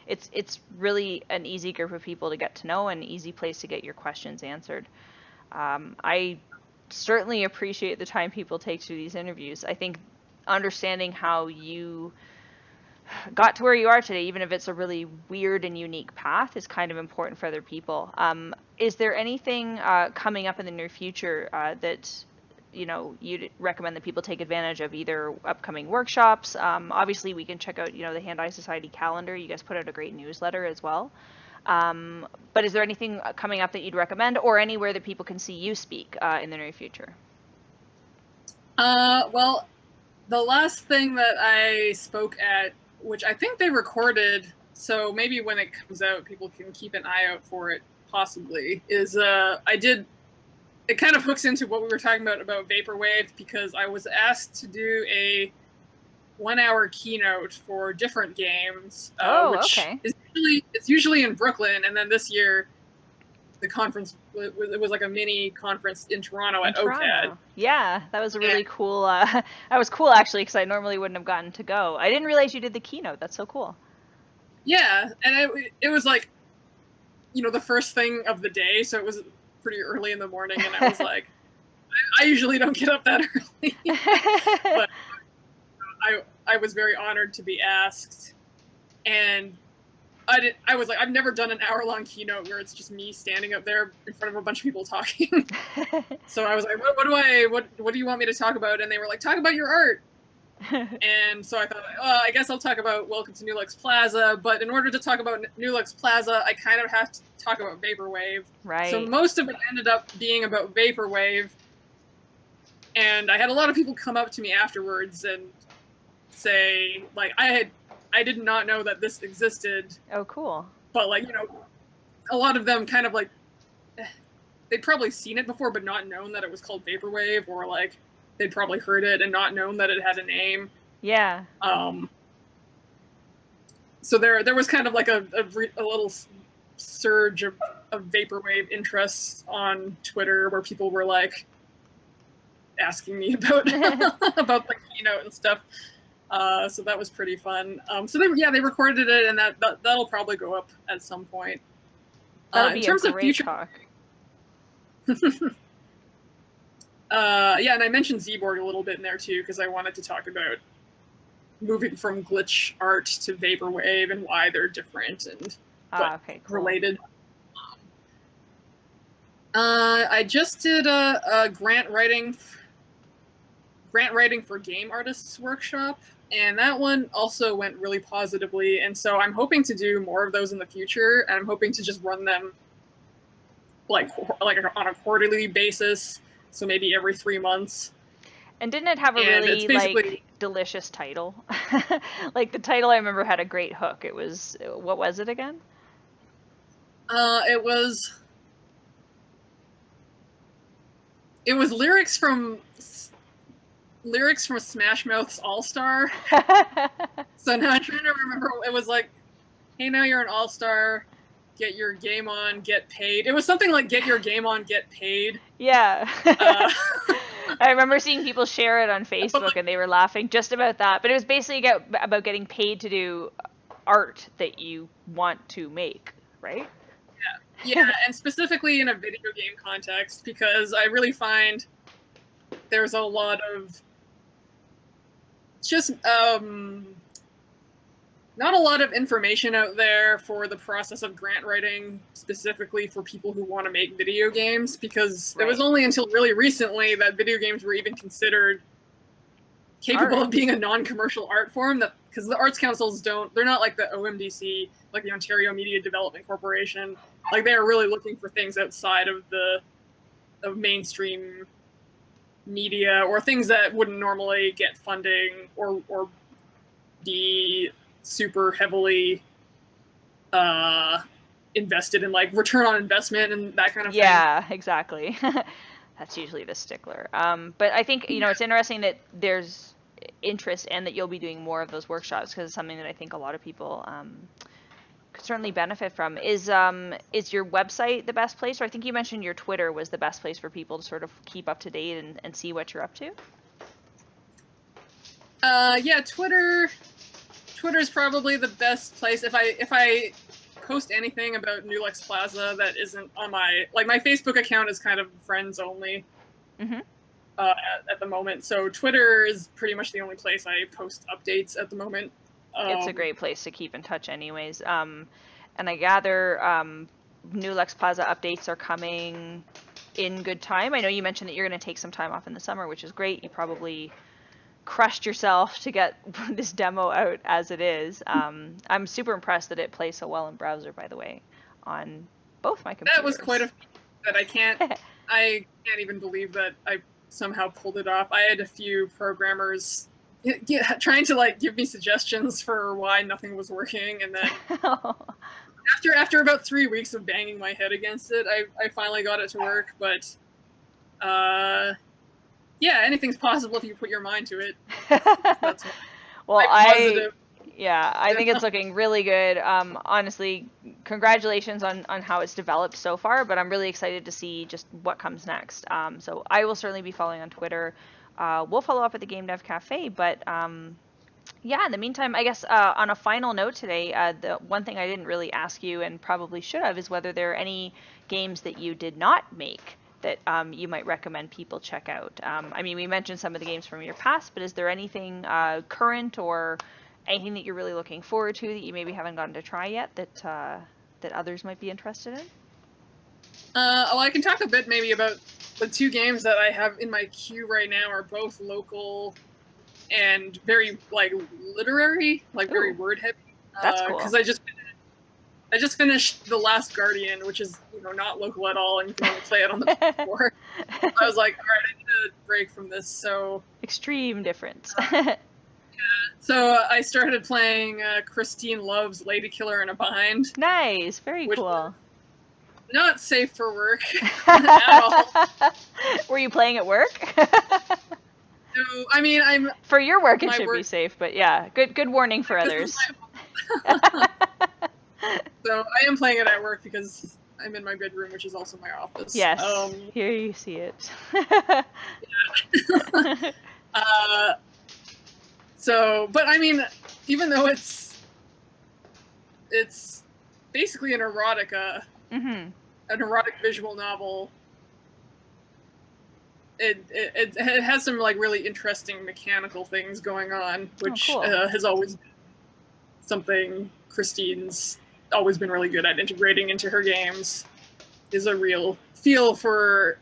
it's really an easy group of people to get to know, and an easy place to get your questions answered. I certainly appreciate the time people take to do these interviews. I think understanding how you got to where you are today, even if it's a really weird and unique path, is kind of important for other people. Is there anything coming up in the near future that you'd recommend that people take advantage of, either upcoming workshops? Obviously, we can check out the Hand-Eye Society calendar. You guys put out a great newsletter as well. But is there anything coming up that you'd recommend, or anywhere that people can see you speak in the near future? Well, the last thing that I spoke at, which I think they recorded, so maybe when it comes out, people can keep an eye out for it, possibly, is it kind of hooks into what we were talking about Vaporwave, because I was asked to do a 1-hour keynote for different games, which okay. it's usually in Brooklyn, and then this year the conference, it was like a mini conference in Toronto at OCAD. Yeah, that was a really cool, that was cool actually, because I normally wouldn't have gotten to go. I didn't realize you did the keynote. That's so cool. Yeah, and it was like, the first thing of the day, so it was pretty early in the morning, and I was like, I usually don't get up that early, but I was very honored to be asked, and I was like, I've never done an hour-long keynote where it's just me standing up there in front of a bunch of people talking. So I was like, what do you want me to talk about? And they were like, talk about your art. And so I thought, I guess I'll talk about Welcome to New Lux Plaza, but in order to talk about New Lux Plaza, I kind of have to talk about Vaporwave. Right. So most of it ended up being about Vaporwave, and I had a lot of people come up to me afterwards and say, like, I did not know that this existed. Oh, cool. But, like, a lot of them kind of, like, they'd probably seen it before but not known that it was called Vaporwave, or, like, they'd probably heard it and not known that it had a name. Yeah. So there was kind of, like, a little surge of Vaporwave interest on Twitter, where people were, like, asking me about about the keynote and stuff. So that was pretty fun. So they recorded it, and that'll probably go up at some point. That'll be in terms a great of future talk. Yeah, and I mentioned Zborg a little bit in there too, because I wanted to talk about moving from glitch art to vaporwave and why they're different and Okay, cool. related. I just did a grant writing for game artists workshop, and that one also went really positively, and so I'm hoping to do more of those in the future, and I'm hoping to just run them like on a quarterly basis, so maybe every 3 months. And didn't it have a really like delicious title? Like the title I remember had a great hook. It was, what was it again? It was lyrics from Smash Mouth's All-Star. So now I'm trying to remember. It was like, hey, now you're an all-star, get your game on, get paid. It was something like, get your game on, get paid. Yeah. I remember seeing people share it on Facebook, and they were laughing just about that. But it was basically about getting paid to do art that you want to make, right? Yeah, and specifically in a video game context, because I really find there's a lot of just not a lot of information out there for the process of grant writing, specifically for people who want to make video games, because it was only until really recently that video games were even considered capable of being a non-commercial art form, that because the arts councils they're not like the OMDC, like the Ontario Media Development Corporation. Like, they are really looking for things outside of mainstream media, or things that wouldn't normally get funding or be super heavily invested in, like, return on investment and that kind of thing. Yeah, exactly. That's usually the stickler. But I think, it's interesting that there's interest and that you'll be doing more of those workshops, because it's something that I think a lot of people could certainly benefit from. Is your website the best place? Or I think you mentioned your Twitter was the best place for people to sort of keep up to date and see what you're up to? Yeah, Twitter's probably the best place. If I post anything about New Lux Plaza that isn't on my Facebook account is kind of friends only. Mm-hmm. At the moment. So Twitter is pretty much the only place I post updates at the moment. It's a great place to keep in touch anyways. And I gather new Lex Plaza updates are coming in good time. I know you mentioned that you're going to take some time off in the summer, which is great. You probably crushed yourself to get this demo out as it is. I'm super impressed that it plays so well in browser, by the way, on both my computers. That was quite a feat that I can't even believe that I somehow pulled it off. I had a few programmers trying to like give me suggestions for why nothing was working, and then after about 3 weeks of banging my head against it, I finally got it to work. But yeah, anything's possible if you put your mind to it. That's well, I think it's looking really good. Honestly, congratulations on how it's developed so far, but I'm really excited to see just what comes next. So I will certainly be following on Twitter. We'll follow up at the Game Dev Cafe, but yeah, in the meantime, I guess on a final note today, the one thing I didn't really ask you and probably should have is whether there are any games that you did not make that you might recommend people check out. I mean, we mentioned some of the games from your past, but is there anything current or anything that you're really looking forward to that you maybe haven't gotten to try yet that others might be interested in? Well, I can talk a bit maybe about the two games that I have in my queue right now are both local and very like literary, like very word heavy. That's cool. Because I just finished The Last Guardian, which is not local at all, and you can only play it on the PS4. I was like, all right, I need a break from this. So extreme difference. So I started playing Christine Love's Lady Killer in a Bind. Nice, very cool. Not safe for work at all. Were you playing at work? No, I mean for your work it should be safe, but yeah, good warning for others. So I am playing it at work because I'm in my bedroom, which is also my office. Yes, here you see it. So, but I mean, even though it's basically an erotica, an erotic visual novel, it has some like really interesting mechanical things going on, which has always been something Christine's always been really good at integrating into her games. Is a real feel for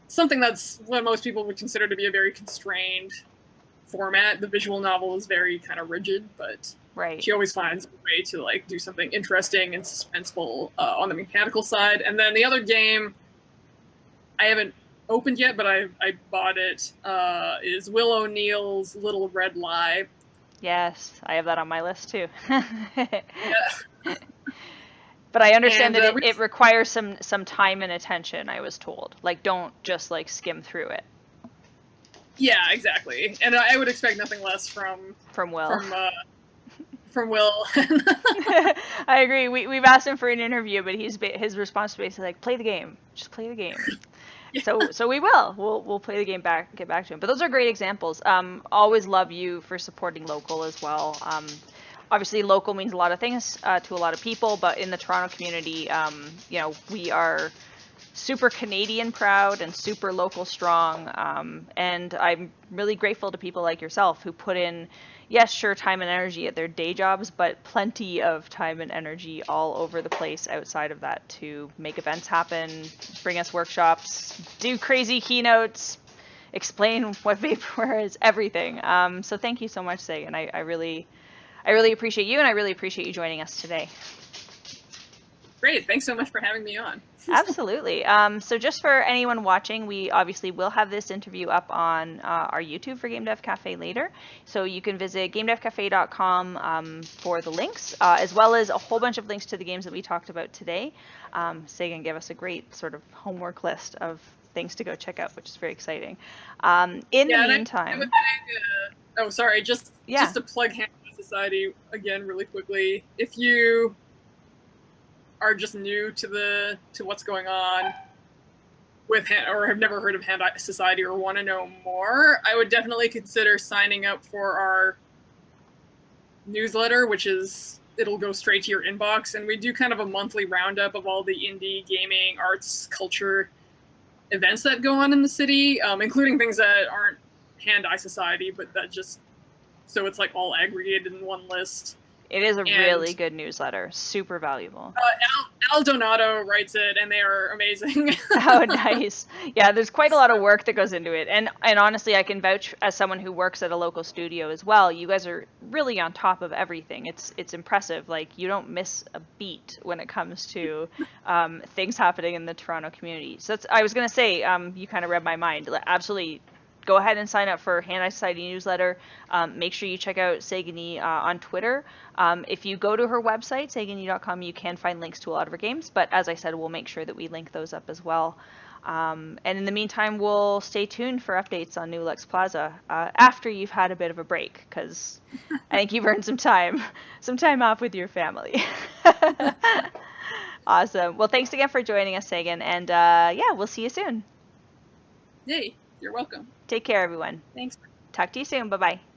something that's what most people would consider to be a very constrained format. The visual novel is very kind of rigid, but she always finds a way to like do something interesting and suspenseful on the mechanical side. And then the other game I haven't opened yet, but I bought it, is Will O'Neill's Little Red Lie. Yes, I have that on my list too. But I understand that it requires some time and attention, I was told. Like, don't just like skim through it. Yeah, exactly. And I would expect nothing less from Will. From Will. I agree. We've asked him for an interview, but his response is basically like, play the game. Just play the game. Yeah. So we will. We'll play the game back, get back to him. But those are great examples. Always love you for supporting local as well. Obviously, local means a lot of things to a lot of people, but in the Toronto community, we are super Canadian proud and super local strong. And I'm really grateful to people like yourself who put in, yes, sure, time and energy at their day jobs, but plenty of time and energy all over the place outside of that to make events happen, bring us workshops, do crazy keynotes, explain what vaporware is, everything. So thank you so much, Sagan. I really appreciate you, and I really appreciate you joining us today. Great. Thanks so much for having me on. Absolutely. So just for anyone watching, we obviously will have this interview up on our YouTube for Game Dev Cafe later. So you can visit gamedevcafe.com for the links, as well as a whole bunch of links to the games that we talked about today. Sagan gave us a great sort of homework list of things to go check out, which is very exciting. In the meantime... just to plug Hand Society again really quickly. If you are just new to what's going on with or have never heard of Hand Society or want to know more, I would definitely consider signing up for our newsletter, it'll go straight to your inbox, and we do kind of a monthly roundup of all the indie gaming, arts, culture, events that go on in the city, including things that aren't Hand-Eye Society, but that just, so it's like all aggregated in one list. It is a And really good newsletter, super valuable. Al Donato writes it, and they are amazing. Oh, nice. Yeah, there's quite a lot of work that goes into it. And honestly, I can vouch as someone who works at a local studio as well. You guys are really on top of everything. It's impressive. Like, you don't miss a beat when it comes to things happening in the Toronto community. So I was going to say, you kind of read my mind. Absolutely. Go ahead and sign up for Hand-Eye Society newsletter. Make sure you check out Sagan Yee on Twitter. If you go to her website, saganyee.com, you can find links to a lot of her games. But as I said, we'll make sure that we link those up as well. And in the meantime, we'll stay tuned for updates on New Lux Plaza after you've had a bit of a break, because I think you've earned some time off with your family. Awesome. Well, thanks again for joining us, Sagan. And yeah, we'll see you soon. Yay, you're welcome. Take care, everyone. Thanks. Talk to you soon. Bye-bye.